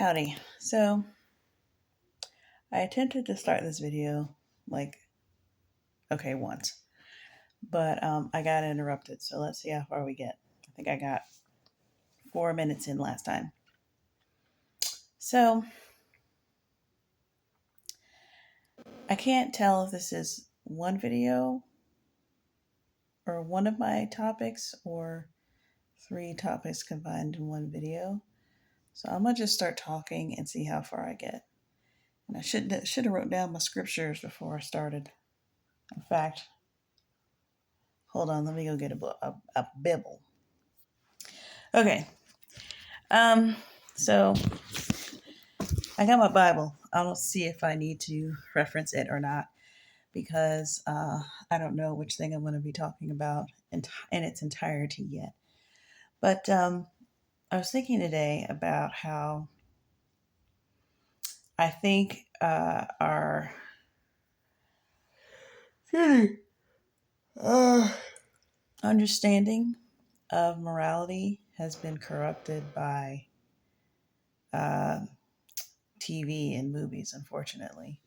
Howdy. So, I attempted to start this video once, but I got interrupted. So, let's see how far we get. I think I got 4 minutes in last time. So, I can't tell if this is one video or one of my topics or three topics combined in one video. So, I'm going to just start talking and see how far I get. And I should have wrote down my scriptures before I started. In fact, hold on, let me go get a Bible. Okay. So I got my Bible. I'll see if I need to reference it or not because I don't know which thing I'm going to be talking about in its entirety yet. But I was thinking today about how I think our understanding of morality has been corrupted by TV and movies, unfortunately,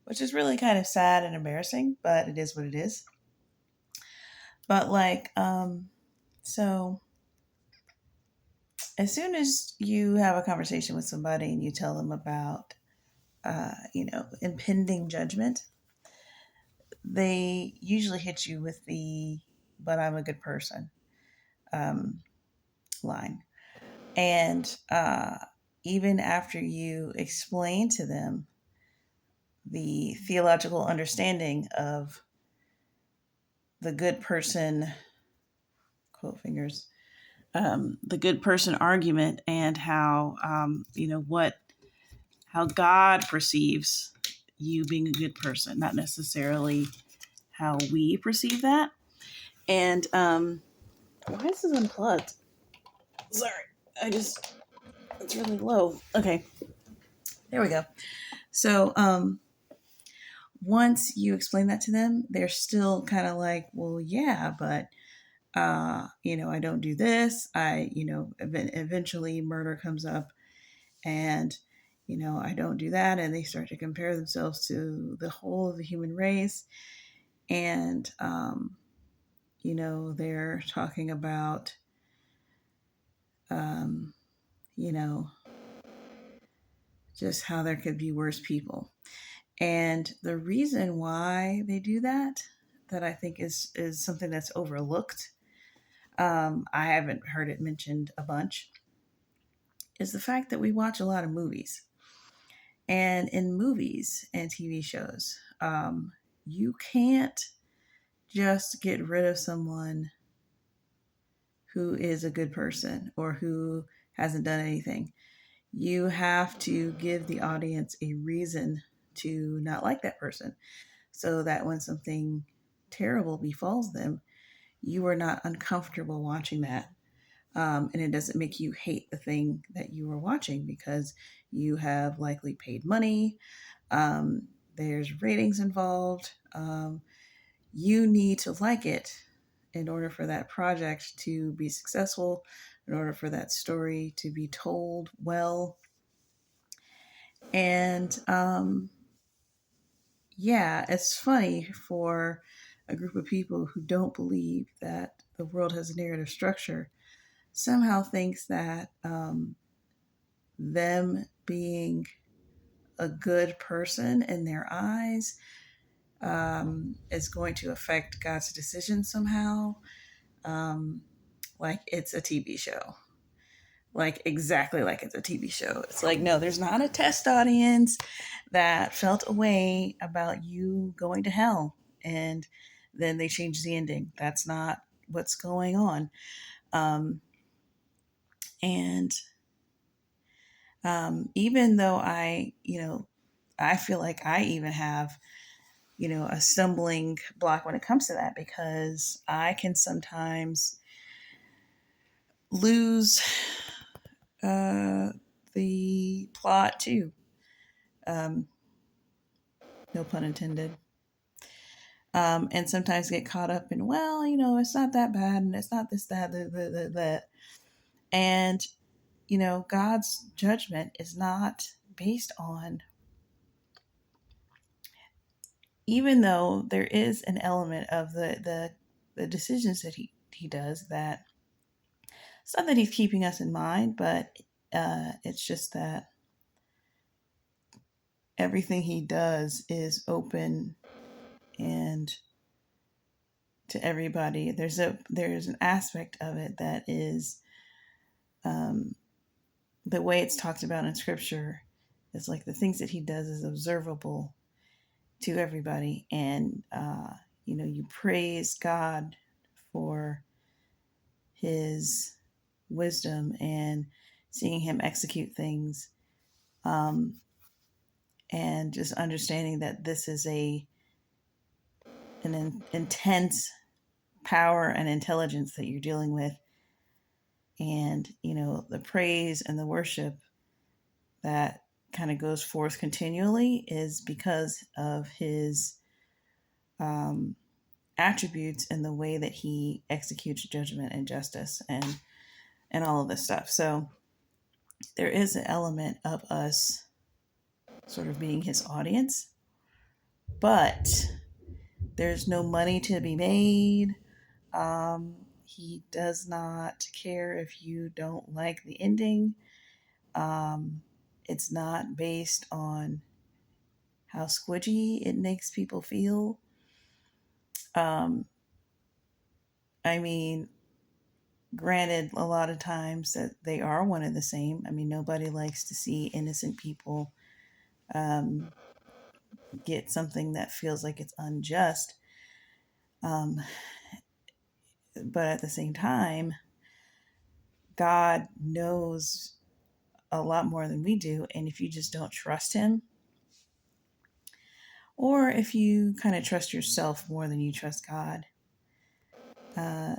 which is really kind of sad and embarrassing, but it is what it is. But so as soon as you have a conversation with somebody and you tell them about, impending judgment, they usually hit you with the "but I'm a good person" line. And even after you explain to them the theological understanding of the good person, quote fingers, the good person argument and how, how God perceives you being a good person, not necessarily how we perceive that. And why is this unplugged? Sorry, it's really low. Okay, there we go. So once you explain that to them, they're still kind of like, well, yeah, but I don't do this. Eventually murder comes up and, I don't do that. And they start to compare themselves to the whole of the human race. And, they're talking about, um, you know, just how there could be worse people. And the reason why they do that I think is something that's overlooked, I haven't heard it mentioned a bunch, is the fact that we watch a lot of movies. And in movies and TV shows, you can't just get rid of someone who is a good person or who hasn't done anything. You have to give the audience a reason to not like that person so that when something terrible befalls them, you are not uncomfortable watching that. And it doesn't make you hate the thing that you are watching because you have likely paid money. There's ratings involved. You need to like it in order for that project to be successful, in order for that story to be told well. And it's funny for a group of people who don't believe that the world has a narrative structure, somehow thinks that them being a good person in their eyes is going to affect God's decision somehow. Like it's a TV show. Like exactly like it's a TV show. It's like, no, there's not a test audience that felt a way about you going to hell. And then they change the ending. That's not what's going on. And even though I feel like I even have, a stumbling block when it comes to that because I can sometimes lose the plot too. No pun intended. And sometimes get caught up in, well, it's not that bad and it's not this, that, that. And God's judgment is not based on, even though there is an element of the decisions that he does, that it's not that he's keeping us in mind, but it's just that everything he does is open and to everybody. There's an aspect of it that is, um, the way it's talked about in scripture is like the things that he does is observable to everybody. And you praise God for his wisdom and seeing him execute things, um, and just understanding that this is an intense power and intelligence that you're dealing with. And the praise and the worship that kind of goes forth continually is because of his um, attributes and the way that he executes judgment and justice and all of this stuff. So there is an element of us sort of being his audience, but there's no money to be made. He does not care if you don't like the ending. Um, it's not based on how squidgy it makes people feel. Um, I mean, granted, a lot of times that they are one and the same. I mean, nobody likes to see innocent people um, get something that feels like it's unjust. Um, but at the same time, God knows a lot more than we do. And if you just don't trust him, or if you kind of trust yourself more than you trust God, uh,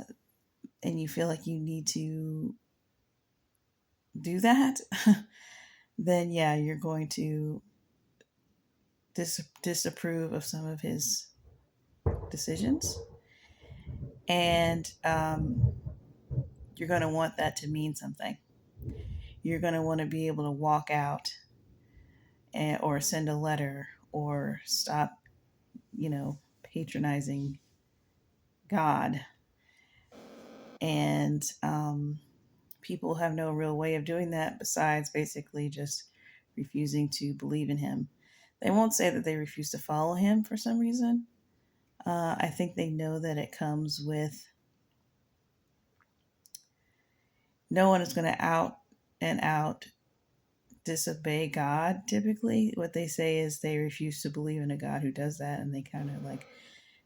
and you feel like you need to do that, then yeah, you're going to disapprove of some of his decisions. And you're going to want that to mean something. You're going to want to be able to walk out or send a letter or stop, patronizing God. And people have no real way of doing that besides basically just refusing to believe in him. They won't say that they refuse to follow him for some reason. I think they know that it comes with, no one is going to out and out disobey God typically. What they say is they refuse to believe in a God who does that, and they kind of like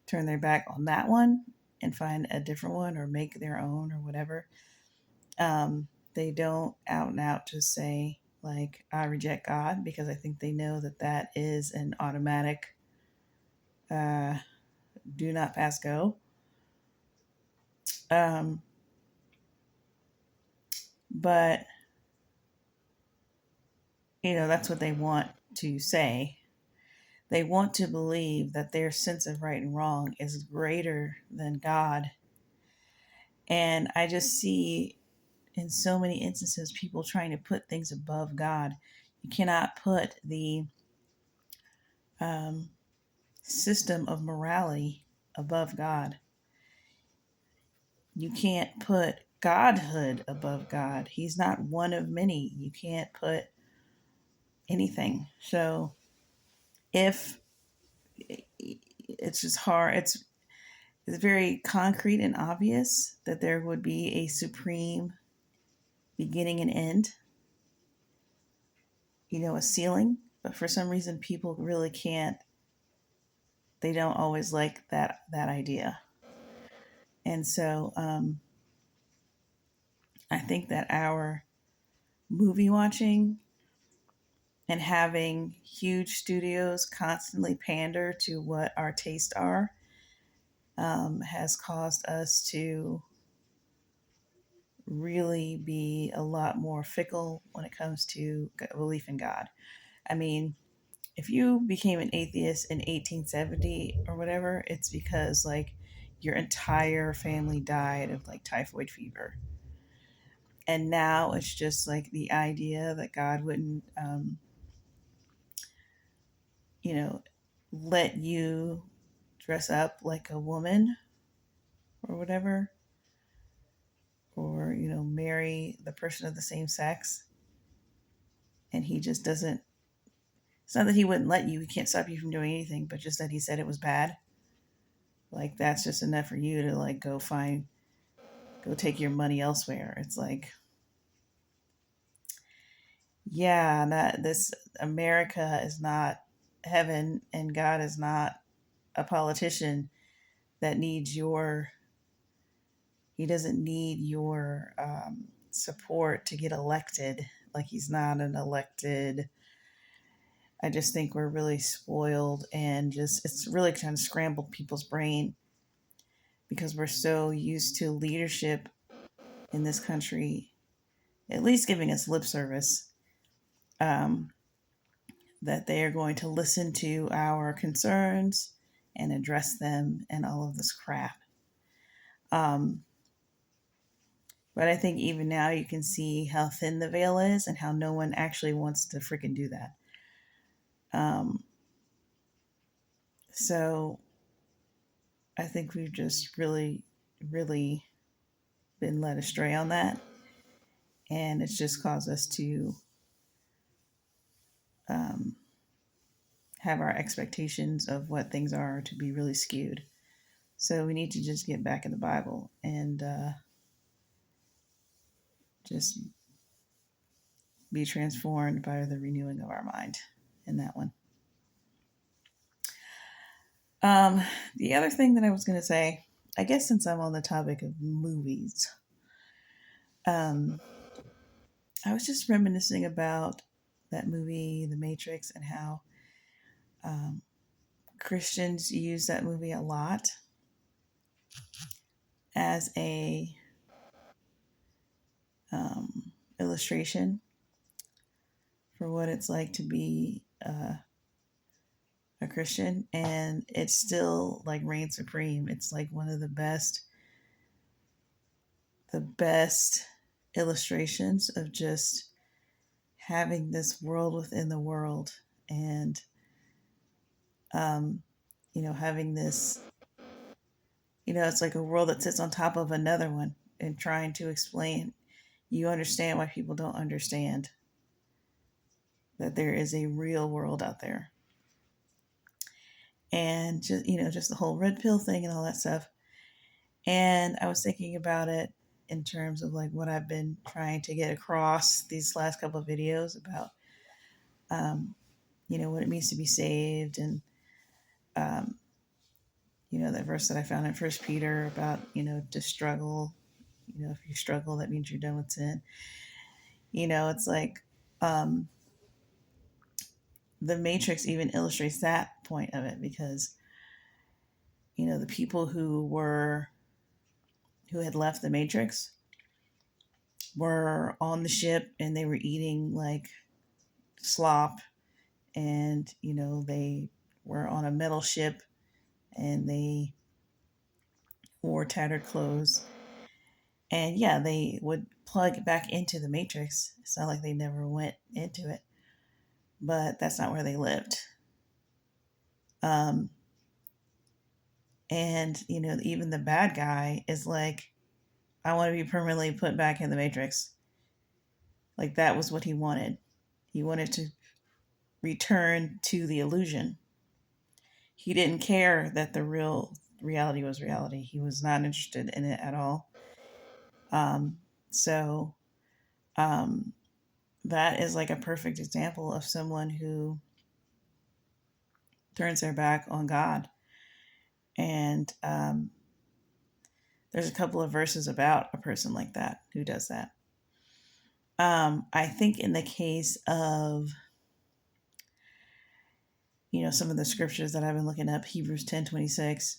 turn their back on that one and find a different one or make their own or whatever. They don't out and out just say, like, I reject God, because I think they know that that is an automatic uh, do not pass go. Um, but, that's what they want to say. They want to believe that their sense of right and wrong is greater than God. And I just see in so many instances people trying to put things above God. You cannot put the um, system of morality above God. You can't put godhood above God. He's not one of many. You can't put anything. So if it's just hard, it's very concrete and obvious that there would be a supreme beginning and end, a ceiling. But for some reason, people really can't. They don't always like that idea, and so I think that our movie watching and having huge studios constantly pander to what our tastes are has caused us to really be a lot more fickle when it comes to belief in God. I mean, if you became an atheist in 1870 or whatever, it's because like your entire family died of like typhoid fever. And now it's just like the idea that God wouldn't, you know, let you dress up like a woman or whatever, or, marry the person of the same sex. And he just doesn't, it's not that he wouldn't let you, he can't stop you from doing anything, but just that he said it was bad. Like, that's just enough for you to, like, go take your money elsewhere. It's like, yeah, that this America is not heaven, and God is not a politician that needs he doesn't need your support to get elected. Like, he's not an elected. I just think we're really spoiled, and just it's really kind of scrambled people's brain because we're so used to leadership in this country, at least giving us lip service, um, that they are going to listen to our concerns and address them and all of this crap. Um, but I think even now you can see how thin the veil is and how no one actually wants to freaking do that. So I think we've just really, really been led astray on that. And it's just caused us to um, have our expectations of what things are to be really skewed. So we need to just get back in the Bible and just be transformed by the renewing of our mind in that one. The other thing that I was going to say, I guess since I'm on the topic of movies, I was just reminiscing about that movie, The Matrix, and how Christians use that movie a lot as a illustration for what it's like to be a Christian, and it still like reigns supreme. It's like one of the best illustrations of just having this world within the world, and having this, it's like a world that sits on top of another one, and trying to explain, you understand why people don't understand that there is a real world out there. And just the whole red pill thing and all that stuff. And I was thinking about it in terms of like what I've been trying to get across these last couple of videos about, what it means to be saved, and that verse that I found in First Peter about, to struggle. If you struggle, that means you're done with sin. It's like the Matrix even illustrates that point of it, because the people who had left the Matrix were on the ship, and they were eating like slop, and they were on a metal ship, and they wore tattered clothes, and yeah, they would plug back into the Matrix. It's not like they never went into it, but that's not where they lived. And even the bad guy is like, I want to be permanently put back in the Matrix. Like, that was what he wanted. He wanted to return to the illusion. He didn't care that the real reality was reality. He was not interested in it at all. So that is like a perfect example of someone who turns their back on God. And there's a couple of verses about a person like that who does that. I think in the case of, some of the scriptures that I've been looking up, Hebrews 10:26,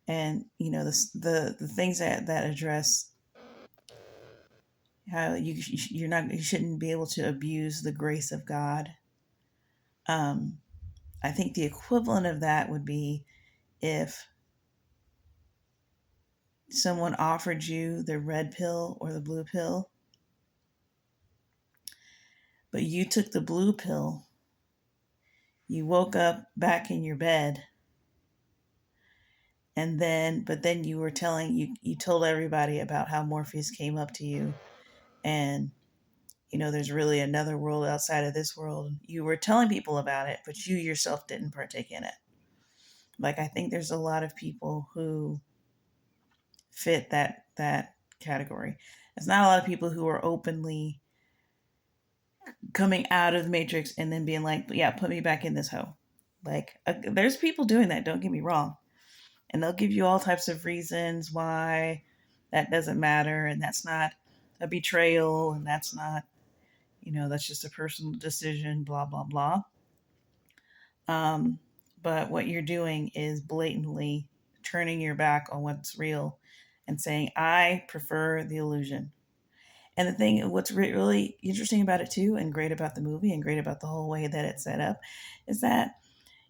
and the things that address how you shouldn't be able to abuse the grace of God. I think the equivalent of that would be if someone offered you the red pill or the blue pill, but you took the blue pill. You woke up back in your bed, and then you were you told everybody about how Morpheus came up to you, and there's really another world outside of this world. You were telling people about it, but you yourself didn't partake in it. Like, I think there's a lot of people who fit that category. It's not a lot of people who are openly coming out of the Matrix and then being like, yeah, put me back in this hole. Like, there's people doing that, don't get me wrong. And they'll give you all types of reasons why that doesn't matter, and that's not a betrayal, and that's not, that's just a personal decision, blah, blah, blah. But what you're doing is blatantly turning your back on what's real and saying, I prefer the illusion. And the thing, what's really interesting about it too, and great about the movie and great about the whole way that it's set up, is that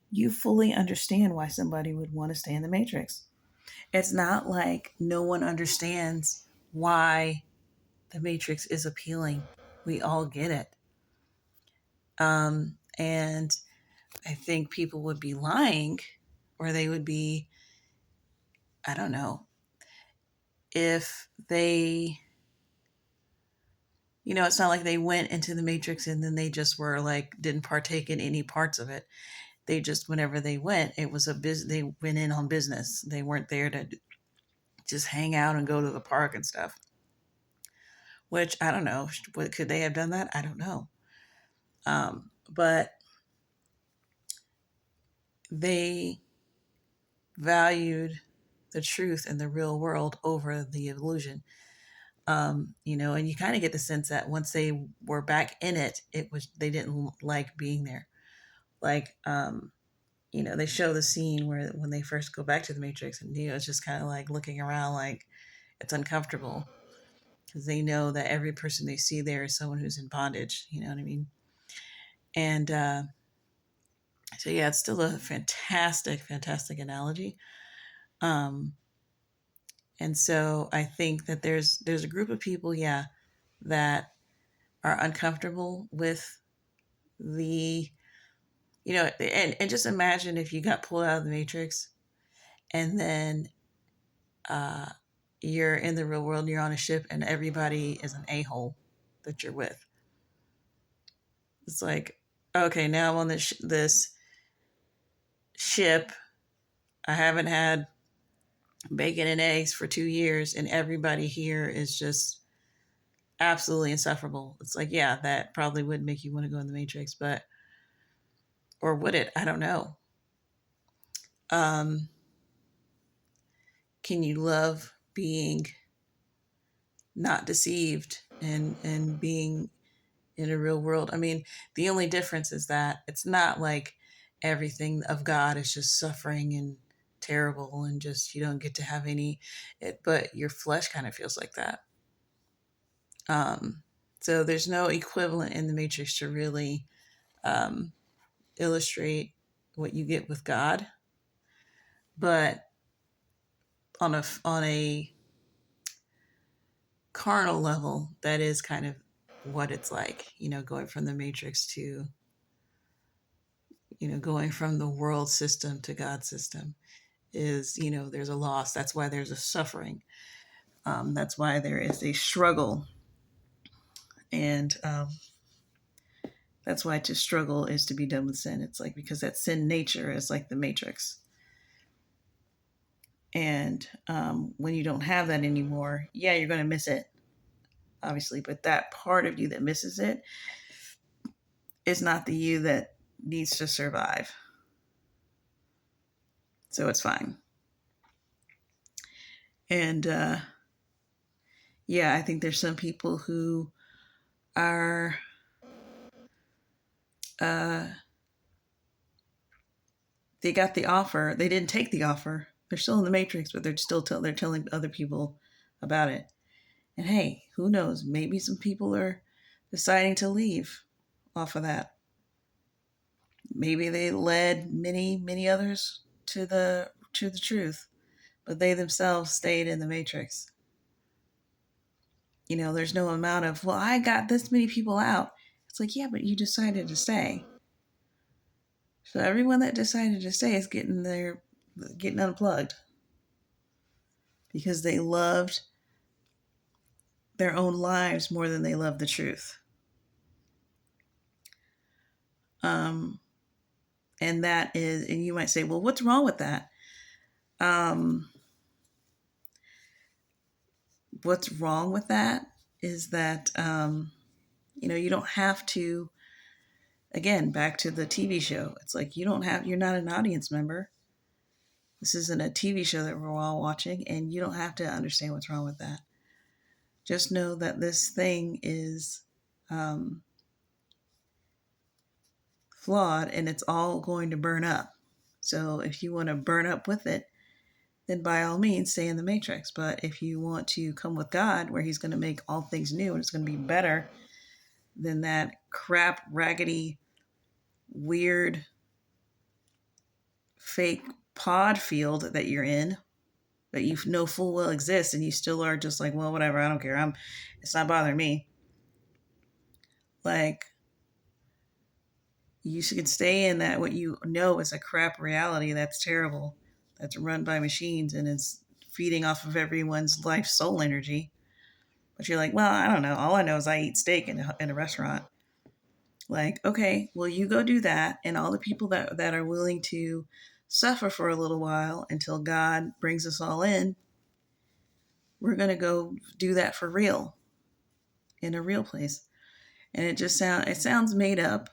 you fully understand why somebody would want to stay in the Matrix. It's not like no one understands why the Matrix is appealing. We all get it. And I think people would be lying, or they would be, I don't know, if they, it's not like they went into the Matrix and then they just were like, didn't partake in any parts of it. They just, whenever they went, it was they went in on business. They weren't there to just hang out and go to the park and stuff. Which, I don't know, could they have done that? I don't know. But they valued the truth and the real world over the illusion. And you kind of get the sense that once they were back in it, they didn't like being there. Like, they show the scene where when they first go back to the Matrix, and it's just kind of like looking around, like it's uncomfortable because they know that every person they see there is someone who's in bondage. You know what I mean? And so yeah, it's still a fantastic, fantastic analogy. And so I think that there's a group of people, yeah, that are uncomfortable with the, and just imagine if you got pulled out of the Matrix and then you're in the real world, you're on a ship, and everybody is an a-hole that you're with. It's like, okay, now I'm on this ship. I haven't had bacon and eggs for 2 years, and everybody here is just absolutely insufferable. It's like, yeah, that probably would make you want to go in the Matrix, but, or would it? I don't know. Can you love being not deceived and being in a real world? I mean, the only difference is that it's not like everything of God is just suffering and terrible and just you don't get to have but your flesh kind of feels like that. So there's no equivalent in the Matrix to really illustrate what you get with God, but on a carnal level, that is kind of what it's like, going from the Matrix to, going from the world system to God's system is, there's a loss. That's why there's a suffering. That's why there is a struggle. And that's why to struggle is to be done with sin. It's like, because that sin nature is like the Matrix. And when you don't have that anymore, yeah, you're going to miss it, obviously. But that part of you that misses it is not the you that needs to survive. So it's fine. And yeah, I think there's some people who are they got the offer. They didn't take the offer. They're still in the Matrix, but they're still they're telling other people about it. And hey, who knows? Maybe some people are deciding to leave off of that. Maybe they led many, many others to the truth, but they themselves stayed in the Matrix. There's no amount of, well, I got this many people out. It's like, yeah, but you decided to stay. So everyone that decided to stay is getting unplugged because they loved their own lives more than they loved the truth. Um, and that is, and you might say, well, what's wrong with that? Um, what's wrong with that is that, you don't have to, again, back to the TV show. It's like, you're not an audience member. This isn't a TV show that we're all watching, and you don't have to understand what's wrong with that. Just know that this thing is um, flawed and it's all going to burn up. So if you want to burn up with it, then by all means stay in the matrix. But if you want to come with God, where He's going to make all things new and it's going to be better than that crap, raggedy, weird, fake pod field that you're in, that you know full well exists, and you still are just like, well, whatever, I don't care. It's not bothering me. Like, you can stay in that what you know is a crap reality that's terrible, that's run by machines and is feeding off of everyone's life soul energy. But you're like, well, I don't know. All I know is I eat steak in a restaurant. Like, okay, well, you go do that. And all the people that are willing to suffer for a little while until God brings us all in, we're going to go do that for real in a real place. And it sounds made up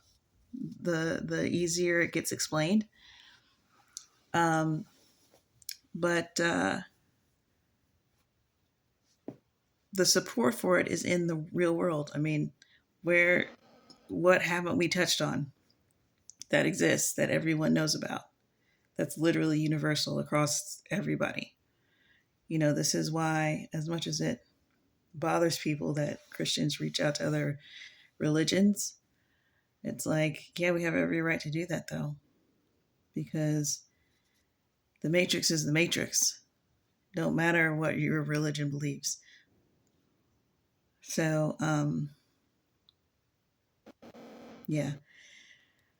the easier it gets explained. Um, but the support for it is in the real world. I mean, what haven't we touched on that exists that everyone knows about? That's literally universal across everybody. This is why, as much as it bothers people that Christians reach out to other religions, it's like, yeah, we have every right to do that though, because the matrix is the matrix. Don't matter what your religion believes. So, yeah,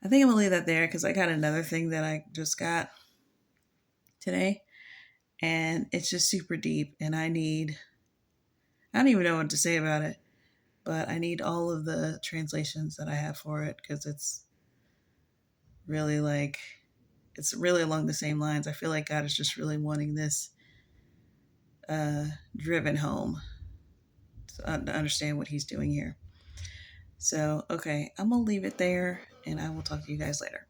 I think I'm gonna leave that there because I got another thing that I just got today, and it's just super deep, and I don't even know what to say about it, but I need all of the translations that I have for it because really like, it's really along the same lines. I feel like God is just really wanting this driven home to understand what He's doing here. So, okay, I'm going to leave it there and I will talk to you guys later.